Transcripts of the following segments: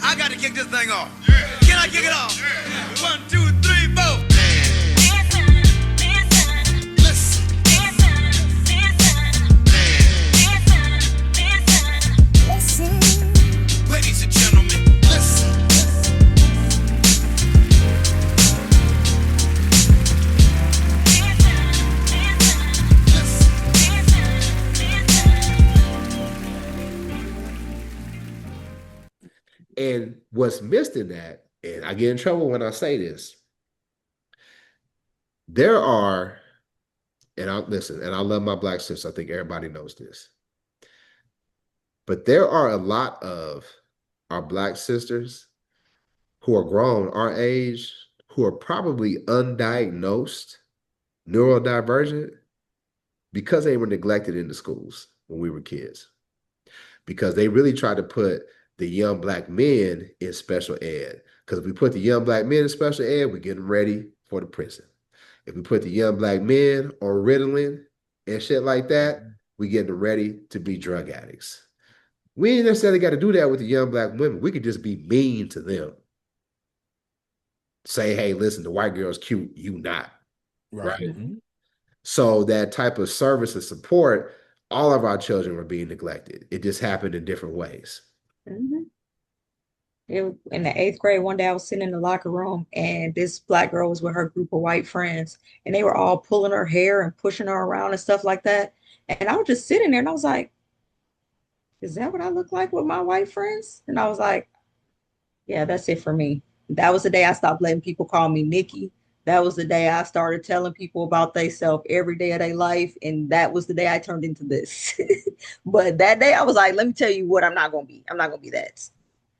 I got to kick this thing off. Can I kick it off? 1, 2, 3, 4. Ladies and gentlemen, listen. And what's missed in that, and I get in trouble when I say this, there are, and I listen, and I love my Black sisters. I think everybody knows this. But there are a lot of our Black sisters who are grown, our age, who are probably undiagnosed neurodivergent because they were neglected in the schools when we were kids. Because they really tried to put the young Black men in special ed. Because if we put the young Black men in special ed, we get them ready for the prison. If we put the young Black men on Ritalin and shit like that, we get them ready to be drug addicts. We ain't necessarily got to do that with the young Black women. We could just be mean to them. Say, hey, listen, the white girl's cute, you not. Right? Mm-hmm. So that type of service and support, all of our children were being neglected. It just happened in different ways. Mm-hmm. In the 8th grade, one day I was sitting in the locker room and this Black girl was with her group of white friends and they were all pulling her hair and pushing her around and stuff like that. And I was just sitting there and I was like, is that what I look like with my white friends? And I was like, yeah, that's it for me. That was the day I stopped letting people call me Nikki. That was the day I started telling people about themselves every day of their life. And that was the day I turned into this. But that day I was like, let me tell you what I'm not going to be. I'm not going to be that.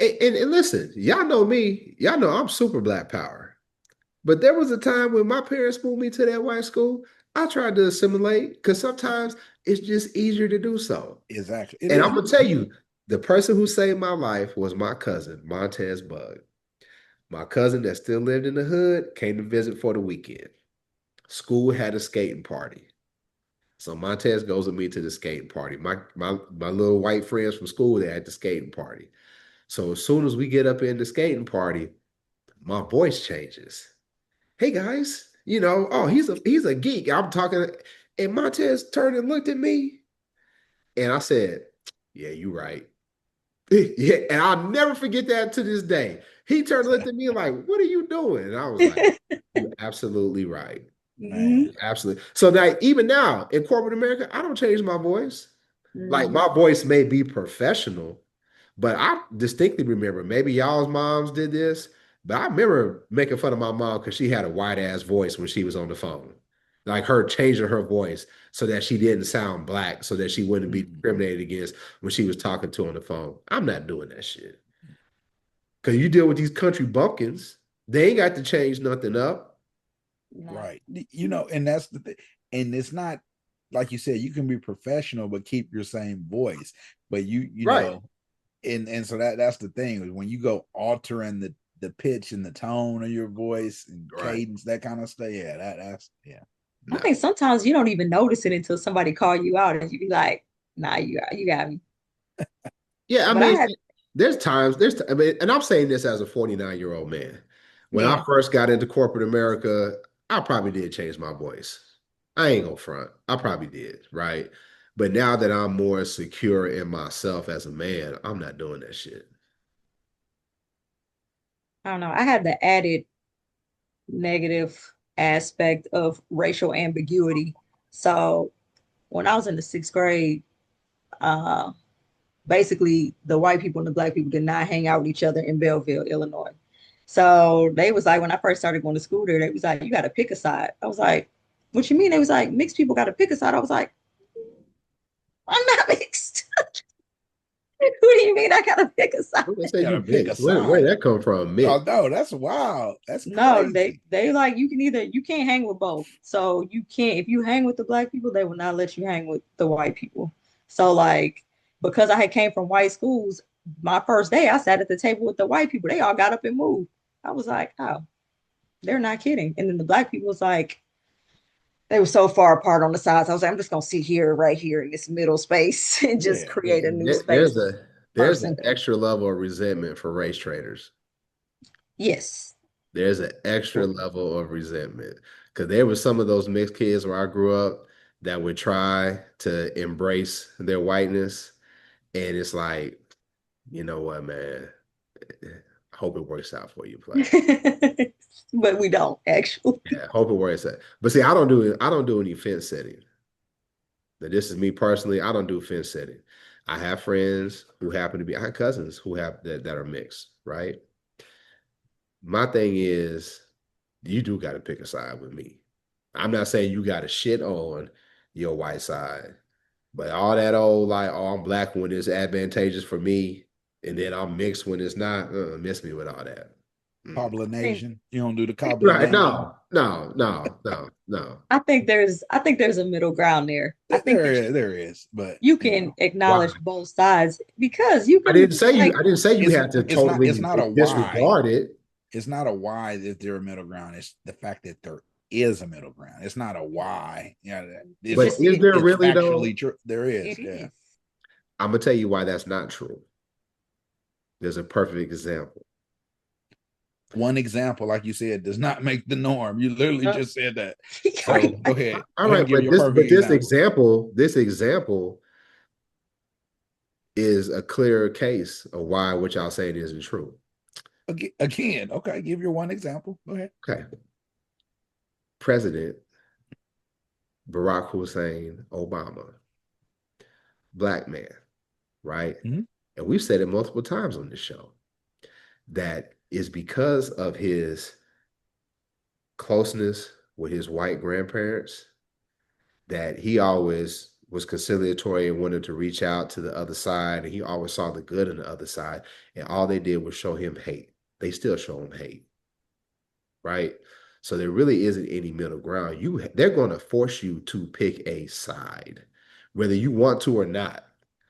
And listen, y'all know me. Y'all know I'm super Black power. But there was a time when my parents moved me to that white school. I tried to assimilate because sometimes it's just easier to do so. Exactly. And I'm going to tell you, the person who saved my life was my cousin, Montez Bug. My cousin that still lived in the hood came to visit for the weekend. School had a skating party. So Montez goes with me to the skating party. My little white friends from school, they had the skating party. So as soon as we get up in the skating party, my voice changes. Hey guys, oh, he's a geek. I'm talking, and Montez turned and looked at me, and I said, "Yeah, you're right." Yeah, and I'll never forget that to this day. He turned and looked at me like, "What are you doing?" And I was like, "You're absolutely right." Man, absolutely. So now, even now in corporate America, I don't change my voice. Like my voice may be professional, but I distinctly remember, maybe y'all's moms did this, but I remember making fun of my mom because she had a white ass voice when she was on the phone. Like her changing her voice so that she didn't sound Black, so that she wouldn't be discriminated against when she was talking to on the phone. I'm not doing that shit. Because you deal with these country bumpkins, they ain't got to change nothing up. Right. And that's the thing. And it's not, like you said, you can be professional, but keep your same voice. But you right. know, and so that's the thing, when you go altering the pitch and the tone of your voice and cadence, that kind of stuff. Yeah, that's. I think sometimes you don't even notice it until somebody call you out and you be like, nah, you got me. Yeah, I mean, and I'm saying this as a 49-year-old man. When I first got into corporate America, I probably did change my voice. I ain't gonna front. I probably did, right? But now that I'm more secure in myself as a man, I'm not doing that shit. I don't know. I had the added negative aspect of racial ambiguity. So when I was in the 6th grade, basically the white people and the Black people did not hang out with each other in Belleville, Illinois. So they was like, when I first started going to school there, they was like, you got to pick a side. I was like, what you mean? They was like, mixed people got to pick a side. I was like, I'm not mixed. Who do you mean I got to pick a side? Where that come from? Mixed. Oh no, that's wild. That's crazy. No, they like, you can't hang with both. So you can't, if you hang with the Black people, they will not let you hang with the white people. So like, because I had came from white schools, my first day I sat at the table with the white people. They all got up and moved. I was like, oh, they're not kidding. And then the Black people was like, they were so far apart on the sides. I was like, I'm just gonna sit here, right here in this middle space and just create a new space. There's an person. extra level of resentment for race traders. Yes. There's an extra level of resentment because there was some of those mixed kids where I grew up that would try to embrace their whiteness, and it's like, you know what, man? I hope it works out for you, play. But we don't actually. Yeah, hope it works out. But see, I don't do any fence setting. Now, this is me personally. I don't do fence setting. I have friends who happen to be, I have cousins who have that are mixed, right? My thing is, you do got to pick a side with me. I'm not saying you got to shit on your white side, but all that old like, oh, I'm black when it's advantageous for me, and then I'm mixed when it's not. Miss me with all that. Cobblination. You don't do the cobblination. Right? No. I think there's a middle ground there. I think there is, but you can acknowledge both sides because you can. I didn't say you had to totally it's not a disregard why. it. It's not a why that there a middle ground. It's the fact that there is a middle ground. It's not a why. Yeah, but is there really actually true? There is. Yeah. I'm gonna tell you why that's not true. There's a perfect example. One example, like you said, does not make the norm. You literally just said that. So go ahead. All right, but this example is a clear case of why what y'all saying isn't true. Again, okay, give your one example. Go ahead. Okay. President Barack Hussein Obama, black man, right? Mm-hmm. And we've said it multiple times on this show that is because of his closeness with his white grandparents that he always was conciliatory and wanted to reach out to the other side, and he always saw the good in the other side, and all they did was show him hate. They still show him hate, right? So there really isn't any middle ground. They're going to force you to pick a side, whether you want to or not.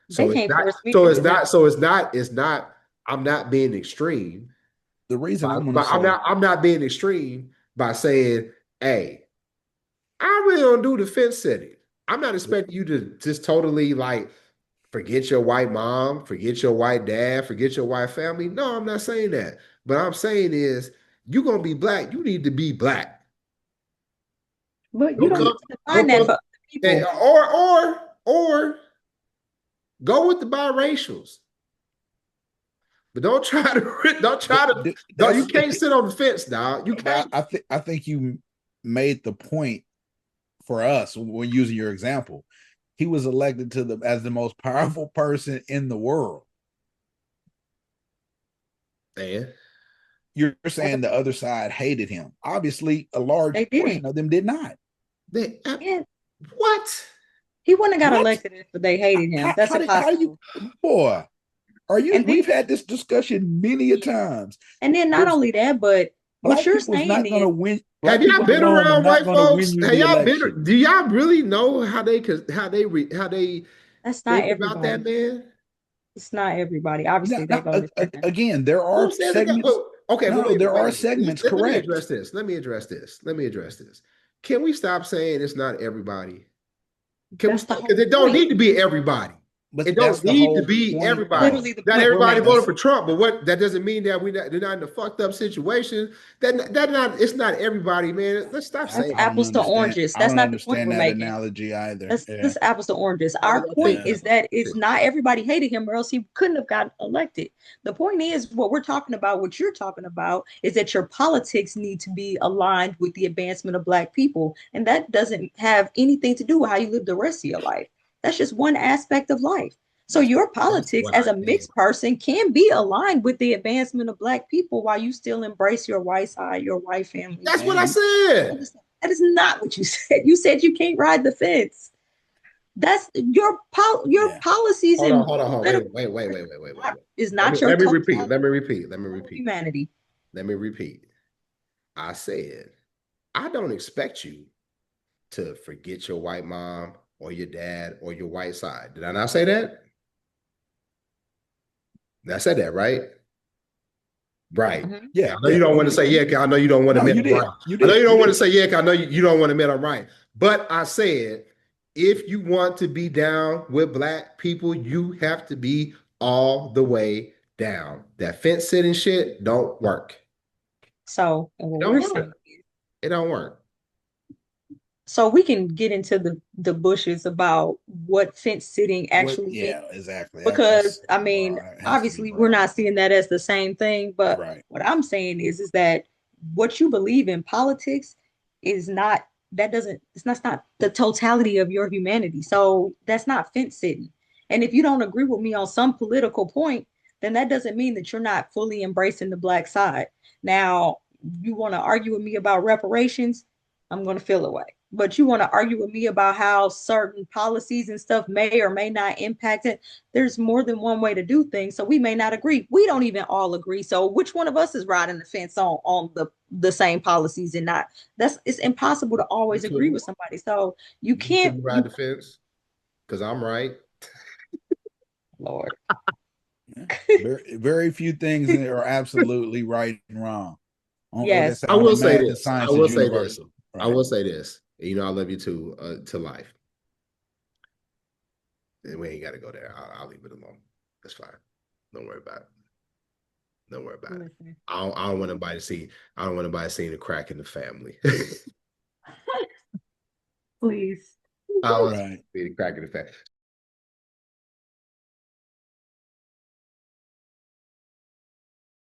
So it's not. I'm not being extreme. The reason I'm not being extreme by saying, hey, I really don't do the fence setting. I'm not expecting you to just totally like forget your white mom, forget your white dad, forget your white family. No, I'm not saying that. But I'm saying is you're gonna be black, you need to be black. But you don't define that for people. Or go with the biracials. But don't try to you can't sit on the fence, dog. You can't. I think you made the point for us when using your example. He was elected as the most powerful person in the world. And you're saying the other side hated him. Obviously, a large portion of them did not. What? He wouldn't have got elected if they hated him. That's impossible. We've had this discussion many a times. And then not only that, but what you're saying not going to win. Have y'all been around white folks? Do y'all really know how they That's not think everybody about that, man? It's not everybody. Obviously, they go again. There are segments. There are segments. Correct. Let me address this. Can we stop saying it's not everybody? Because it don't need to be everybody. But it don't need to be everybody. Not everybody voted for Trump, but that doesn't mean that they're not in a fucked up situation. It's not everybody, man. Let's stop saying apples to oranges. That's not the point we're making. Analogy either. That's apples to oranges. Our point is that it's not everybody hated him, or else he couldn't have gotten elected. The point is, what we're talking about, what you're talking about, is that your politics need to be aligned with the advancement of Black people, and that doesn't have anything to do with how you live the rest of your life. That's just one aspect of life. So your politics as a mixed person can be aligned with the advancement of Black people while you still embrace your white side, your white family. That's what I said. That is not what you said. You said you can't ride the fence. That's your policies. Hold on. Wait. Is not your. Let me repeat. Humanity. Let me repeat. I said, I don't expect you to forget your white mom or your dad or your white side. Did I not say that? I said that, right? Right. Mm-hmm. Yeah. I know you don't want to say yeah, because I know you don't want to admit I'm right. I know you don't want to say yeah, because I know you don't want to admit I'm right. But I said, if you want to be down with Black people, you have to be all the way down. That fence sitting shit don't work. So, and what It we're don't saying, work. It don't work. so we can get into the bushes about what fence sitting What? actually means. Yeah, exactly. Because That's I broad. mean, It has to be obviously we're broad. not seeing that as the same thing, but Right. what I'm saying is that what you believe in politics is not that doesn't it's not the totality of your humanity. So that's not fence sitting. And if you don't agree with me on some political point, then that doesn't mean that you're not fully embracing the black side. Now, you want to argue with me about reparations, I'm going to feel away. But you want to argue with me about how certain policies and stuff may or may not impact it. There's more than one way to do things, so we may not agree. We don't even all agree. So which one of us is riding the fence on the same policies and not? That's it's impossible to always You agree couldn't. with somebody. So you You can't. couldn't ride You the fence because I'm right. Lord. Yeah. Very few things are absolutely right and wrong. What they Yes. say, I only will say math and this. I science will is say this. universal. I Right. will say this. You know, I love you too, to life. And we ain't got to go there. I'll leave it alone. That's fine. Don't worry about it. Don't worry about it. Listen. I don't want anybody to see. I don't want anybody seeing a crack in the family. Please. I was Right. being crack in the family.